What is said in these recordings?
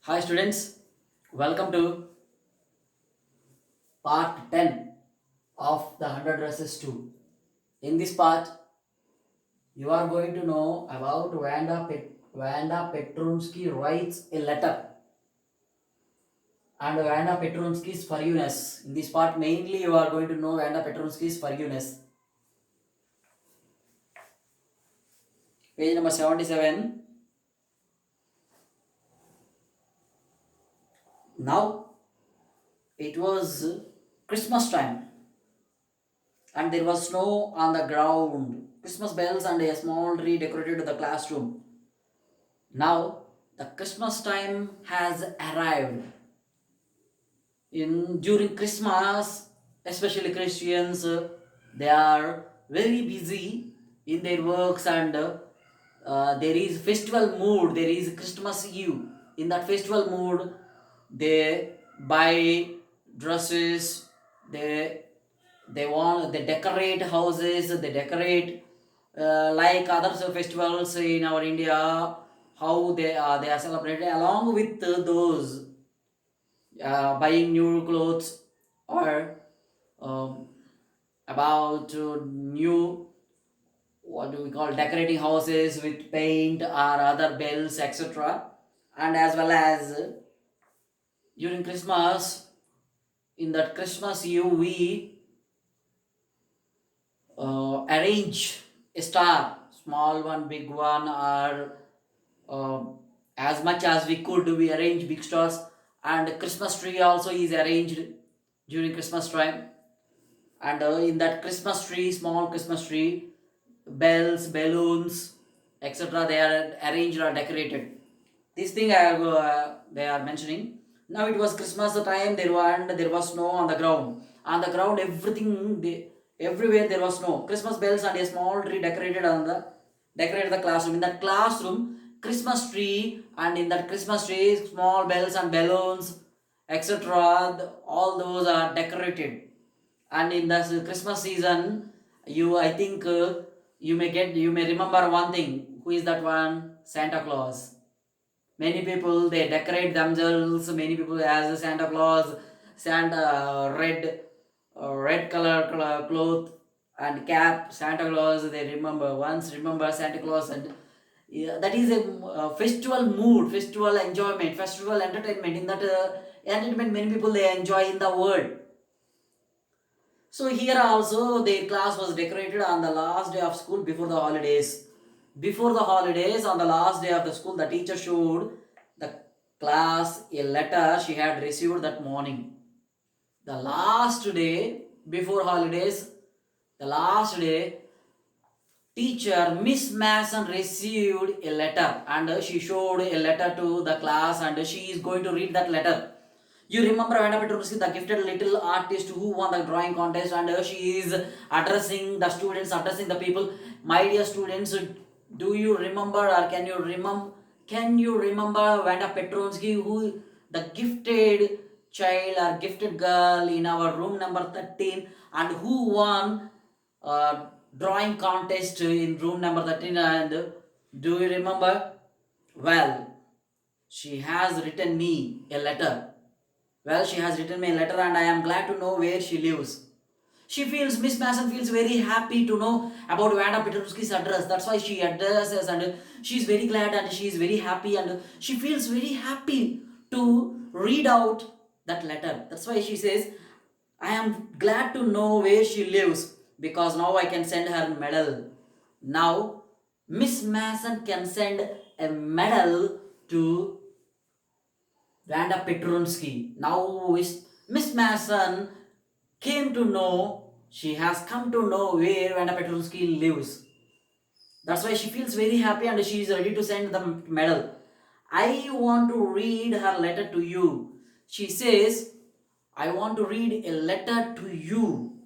Hi students, welcome to part 10 of the 100 dresses 2. In this part, you are going to know about Wanda Petronski writes a letter and Wanda Petronski's forgiveness. In this part, mainly you are going to know Wanda Petronski's forgiveness. Page number 77. Now, it was Christmas time and there was snow on the ground. Christmas bells and a small tree decorated the classroom. Now the Christmas time has arrived. In during Christmas, especially Christians, they are very busy in their works and there is festival mood. There is Christmas Eve. In that festival mood, they buy dresses. They decorate houses. They decorate like other festivals in our India. How they are celebrated along with those buying new clothes or um, about new, what do we call, decorating houses with paint or other bells, etc. And as well as during Christmas, in that Christmas Eve we arrange a star, small one, big one, or uh, as much as we could we arrange big stars. And Christmas tree also is arranged during Christmas time. And in that Christmas tree, small Christmas tree, bells, balloons, etc., they are arranged or decorated. This thing they are mentioning. Now it was Christmas time. There was snow on the ground. On the ground, everywhere there was snow. Christmas bells and a small tree decorated the classroom. In that classroom, Christmas tree, and in that Christmas tree, small bells and balloons, etc. All those are decorated. And in the Christmas season, I think you may remember one thing. Who is that one? Santa Claus. Many people they decorate themselves. Many people as Santa Claus, Santa red color cloth and cap. Santa Claus, they remember Santa Claus. And yeah, that is a festival mood, festival enjoyment, festival entertainment. In that entertainment, many people they enjoy in the world. So here also their class was decorated on the last day of school before the holidays. Before the holidays, on the last day of the school, the teacher showed the class a letter she had received that morning. The last day before holidays, the last day, teacher Miss Mason received a letter and she showed a letter to the class and she is going to read that letter. You remember Wanda Petronski, the gifted little artist who won the drawing contest, and she is addressing the students, addressing the people. My dear students, do you remember or can you remember? Can you remember Wanda Petronski, who the gifted child or gifted girl in our room number 13, and who won drawing contest in room number 13? And do you remember? Well, she has written me a letter. She has written me a letter and I am glad to know where she lives. Miss Mason feels very happy to know about Wanda Petrovski's address. That's why she addresses and she is very glad and she is very happy and she feels very happy to read out that letter. That's why she says, I am glad to know where she lives because now I can send her medal. Now, Miss Mason can send a medal to Wanda Petronski. Now Miss Mason she has come to know where Wanda Petronski lives. That's why she feels very happy and she is ready to send the medal. I want to read her letter to you. She says, I want to read a letter to you.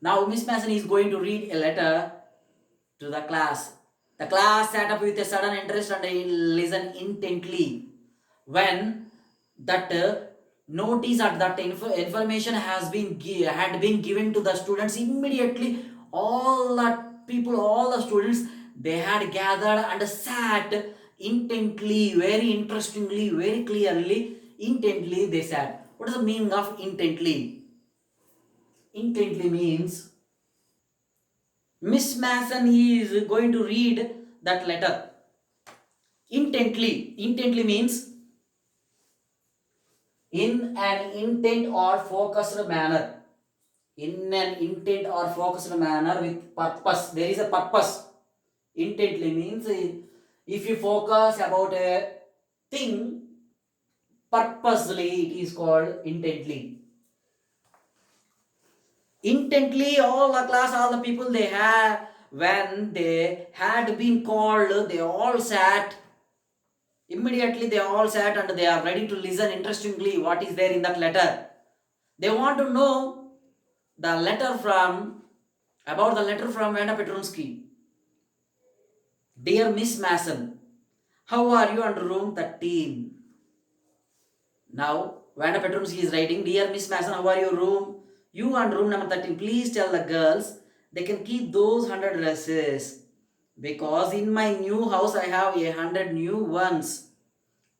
Now Miss Mason is going to read a letter to the class. The class sat up with a sudden interest and listened intently. When that notice at that information had been given to the students, immediately all the people, all the students, they had gathered and sat intently, very interestingly, very clearly, intently they said. What is the meaning of intently? Intently means Miss Mason is going to read that letter. Intently. Intently means in an intent or focused manner. In an intent or focused manner with purpose. There is a purpose. Intently means if you focus about a thing purposely, it is called intently. Intently, all the class, all the people they had, when they had been called, they all sat. Immediately they all sat and they are ready to listen interestingly what is there in that letter. They want to know the letter from about the letter from Wanda Petronski. Dear Miss Mason, how are you under room 13? Now, Wanda Petronski is writing, Dear Miss Mason, how are your room? You and room number 13. Please tell the girls they can keep those 100 dresses. Because in my new house, I have 100 new ones.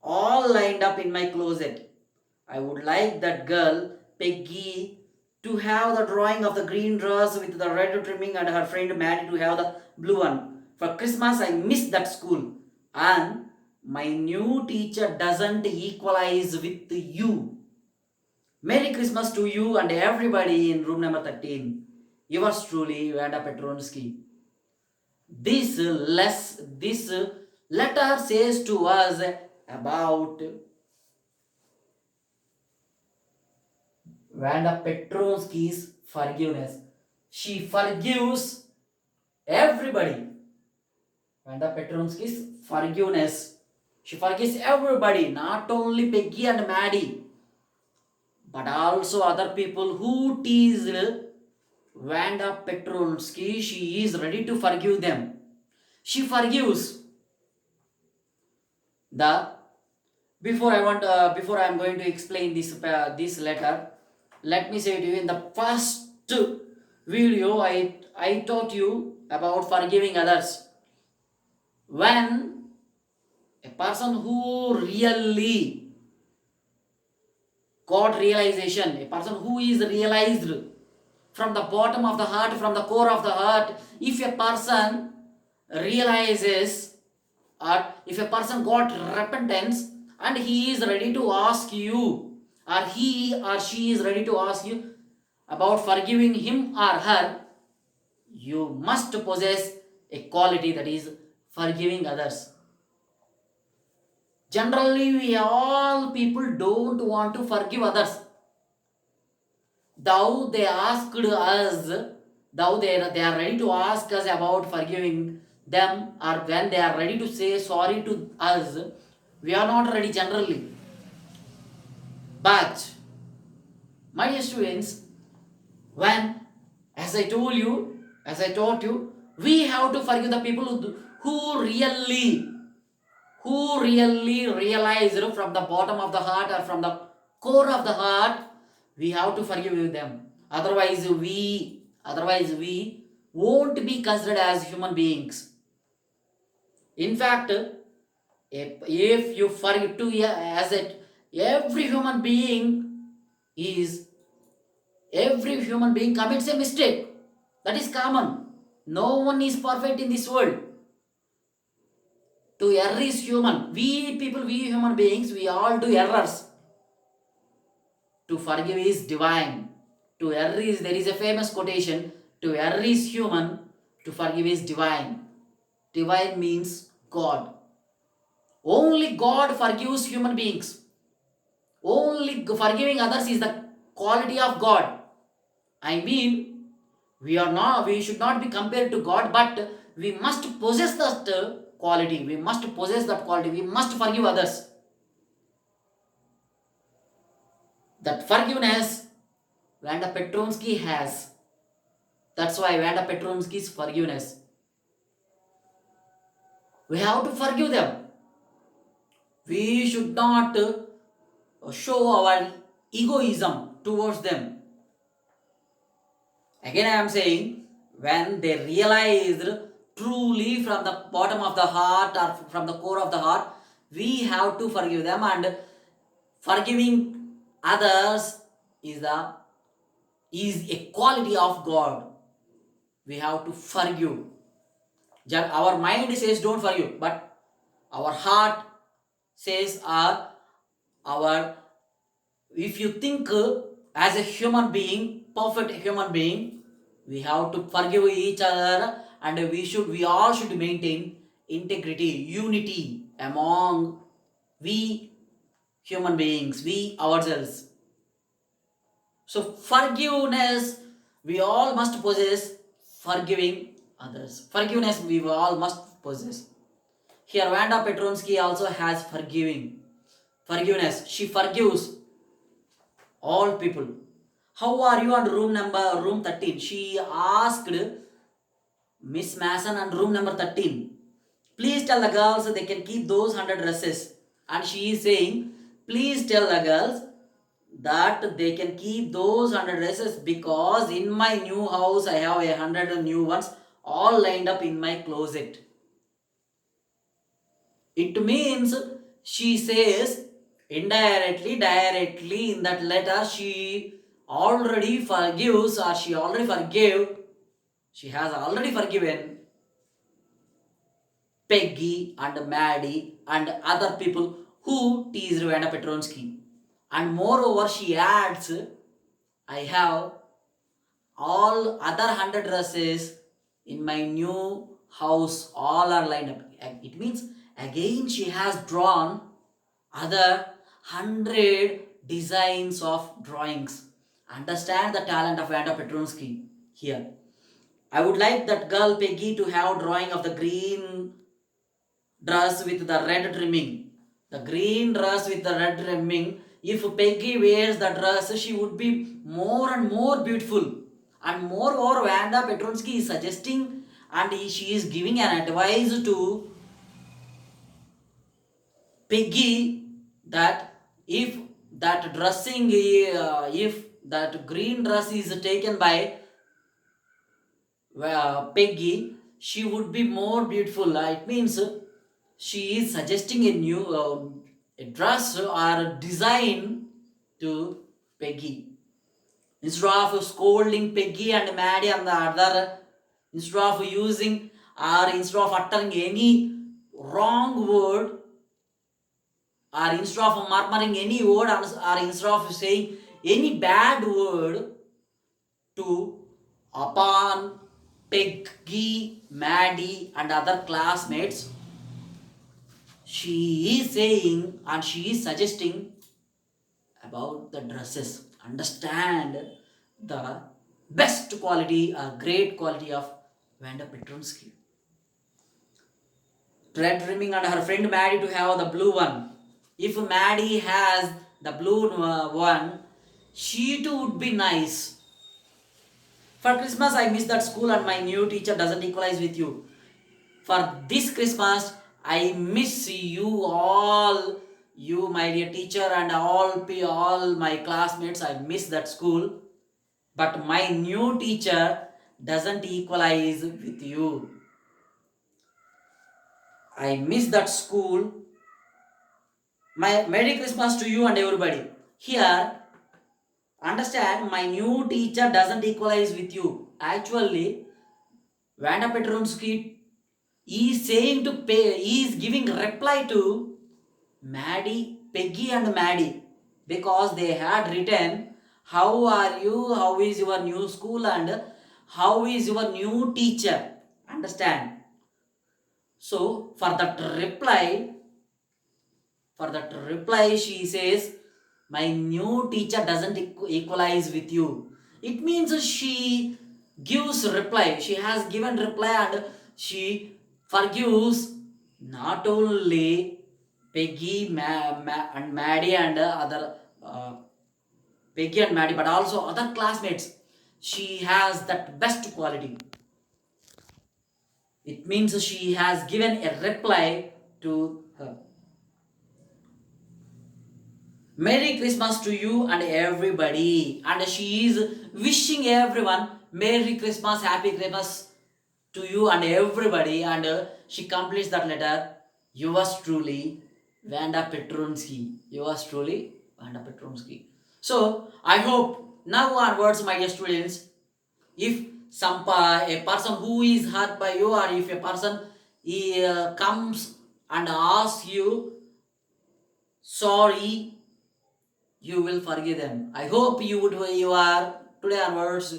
All lined up in my closet. I would like that girl, Peggy, to have the drawing of the green dress with the red trimming and her friend Maddie to have the blue one. For Christmas, I miss that school. And my new teacher doesn't equalize with you. Merry Christmas to you and everybody in room number 13. Yours truly, Wanda Petronski. This letter says to us about Wanda Petronski's forgiveness. She forgives everybody. Wanda Petronski's forgiveness. She forgives everybody, not only Peggy and Maddie, but also other people who teased Wanda Petronski. She is ready to forgive them. She forgives the. Before I am going to explain this letter, let me say to you in the first video I taught you about forgiving others. When a person who really got realization, a person who is realized from the bottom of the heart, from the core of the heart, if a person realizes or if a person got repentance and he is ready to ask you or he or she is ready to ask you about forgiving him or her, you must possess a quality, that is forgiving others. Generally, we all people don't want to forgive others. Though they asked us, though they are ready to ask us about forgiving them, or when they are ready to say sorry to us, we are not ready generally. But, my dear students, when, as I taught you, we have to forgive the people who really realized from the bottom of the heart or from the core of the heart, we have to forgive them. Otherwise we won't be considered as human beings. In fact, if you forgive to as it is every human being commits a mistake. That is common. No one is perfect in this world. To err is human. We people, we human beings, we all do errors. To forgive is divine. To err is, there is a famous quotation, to err is human, to forgive is divine. Divine means God. Only God forgives human beings. Only forgiving others is the quality of God. I mean, we should not be compared to God, but we must possess that quality. We must possess that quality. We must forgive others. That forgiveness Wanda Petronski has. That's why Wanda Petronski's forgiveness. We have to forgive them. We should not show our egoism towards them. Again, I am saying, when they realized truly from the bottom of the heart or from the core of the heart, we have to forgive them. And forgiving others is the is a quality of God. We have to forgive. Our mind says don't forgive, but our heart says our if you think as a human being, perfect human being, we have to forgive each other, and we all should maintain integrity, unity among we human beings, we ourselves. So forgiveness, we all must possess. Forgiving others, forgiveness we all must possess. Here Wanda Petronski also has forgiveness. She forgives all people. How are you on room 13? She asked Miss Mason on room number 13. Please tell the girls they can keep those 100 dresses. And she is saying, please tell the girls that they can keep those 100 dresses, because in my new house I have 100 new ones all lined up in my closet. It means she says indirectly, directly in that letter, she already forgives, or she already forgave, she has already forgiven Peggy and Maddie and other people who teased Wanda Petronski. And moreover, she adds, I have all other 100 dresses in my new house, all are lined up. It means again she has drawn other 100 designs of drawings. Understand the talent of Wanda Petronski here. I would like that girl Peggy to have drawing of the green dress with the red trimming. The green dress with the red trimming. If Peggy wears the dress, she would be more and more beautiful. And moreover, Wanda Petronski is suggesting, and she is giving an advice to Peggy that if that dressing, if that green dress is taken by Peggy, she would be more beautiful. It means she is suggesting a new a dress or a design to Peggy. Instead of scolding Peggy and Maddie and the other, instead of using or instead of uttering any wrong word, or instead of murmuring any word, or instead of saying any bad word to upon Peggy, Maddie, and other classmates, she is saying and she is suggesting about the dresses. Understand the best quality, a great quality of Wanda Petronski. Red trimming and her friend Maddie to have the blue one. If Maddie has the blue one, she too would be nice. For Christmas, I miss that school and my new teacher doesn't equalize with you. For this Christmas, I miss you all, you my dear teacher and all my classmates. I miss that school, but my new teacher doesn't equalize with you. I miss that school. My Merry Christmas to you and everybody. Here, understand, my new teacher doesn't equalize with you. Actually, Vanda Petronski is saying to pay, is giving reply to Maddie, Peggy and Maddie, because they had written, how are you, how is your new school, and how is your new teacher. Understand? So for that reply she says, my new teacher doesn't equalize with you. It means she gives reply. She has given reply and she forgives not only Peggy and Maddie and other Peggy and Maddie, but also other classmates. She has that best quality. It means she has given a reply to her. Merry Christmas to you and everybody. And she is wishing everyone Merry Christmas, Happy Christmas to you and everybody, and she completes that letter. Yours truly, Wanda Petronski. Yours truly, Wanda Petronski. So I hope now onwards, my dear students, if a person who is hurt by you, or if a person comes and asks you sorry, you will forgive them. I hope you are today onwards,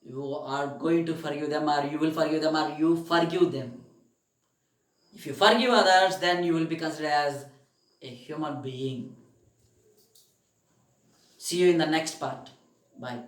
you are going to forgive them, or you will forgive them, or you forgive them. If you forgive others, then you will be considered as a human being. See you in the next part. Bye.